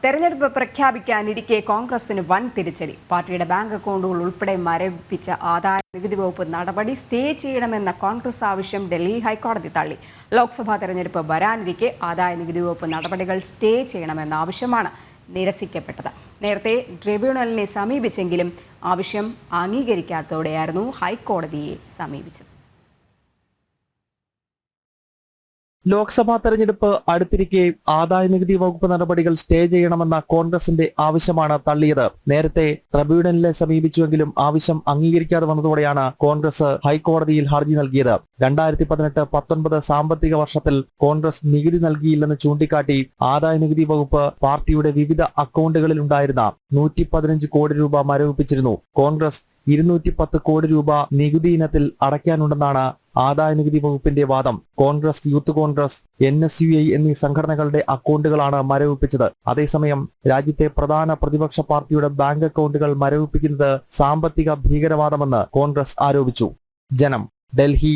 തെരഞ്ഞെടുപ്പ് പ്രഖ്യാപിക്കാനിരിക്കെ കോൺഗ്രസിന് വൻ തിരിച്ചടി. പാർട്ടിയുടെ ബാങ്ക് അക്കൗണ്ടുകൾ ഉൾപ്പെടെ മരവിപ്പിച്ച ആദായ നികുതി വകുപ്പ് നടപടി സ്റ്റേ ചെയ്യണമെന്ന കോൺഗ്രസ് ആവശ്യം ഡൽഹി ഹൈക്കോടതി തള്ളി. ലോക്സഭാ തെരഞ്ഞെടുപ്പ് വരാനിരിക്കെ ആദായ നികുതി വകുപ്പ് നടപടികൾ സ്റ്റേ ചെയ്യണമെന്ന ആവശ്യമാണ് നിരസിക്കപ്പെട്ടത്. നേരത്തെ ട്രിബ്യൂണലിനെ സമീപിച്ചെങ്കിലും ആവശ്യം അംഗീകരിക്കാത്തതോടെയായിരുന്നു ഹൈക്കോടതിയെ സമീപിച്ചത്. ലോക്സഭാ തെരഞ്ഞെടുപ്പ് അടുത്തിരിക്കെ ആദായനികുതി വകുപ്പ് നടപടികൾ സ്റ്റേ ചെയ്യണമെന്ന കോൺഗ്രസിന്റെ ആവശ്യമാണ് തള്ളിയത്. നേരത്തെ ട്രിബ്യൂണലിനെ സമീപിച്ചുവെങ്കിലും ആവശ്യം അംഗീകരിക്കാതെ വന്നതോടെയാണ് കോൺഗ്രസ് ഹൈക്കോടതിയിൽ ഹർജി നൽകിയത്. 2018-19 സാമ്പത്തിക വർഷത്തിൽ കോൺഗ്രസ് നികുതി നൽകിയില്ലെന്ന് ചൂണ്ടിക്കാട്ടി ആദായനികുതി വകുപ്പ് പാർട്ടിയുടെ വിവിധ അക്കൗണ്ടുകളിൽ ഉണ്ടായിരുന്ന 115 കോടി രൂപ മരവിപ്പിച്ചിരുന്നു. കോൺഗ്രസ് 210 കോടി രൂപ നികുതി ഇനത്തിൽ അടയ്ക്കാനുണ്ടെന്നാണ് ആദായനികുതി വകുപ്പിന്റെ വാദം. കോൺഗ്രസ്, യൂത്ത് കോൺഗ്രസ്, NSUI എന്നീ സംഘടനകളുടെ അക്കൗണ്ടുകളാണ് മരവിപ്പിച്ചത്. അതേസമയം രാജ്യത്തെ പ്രധാന പ്രതിപക്ഷ പാർട്ടിയുടെ ബാങ്ക് അക്കൗണ്ടുകൾ മരവിപ്പിക്കുന്നത് സാമ്പത്തിക ഭീകരവാദമെന്ന് കോൺഗ്രസ് ആരോപിച്ചു. ജനം, ഡൽഹി.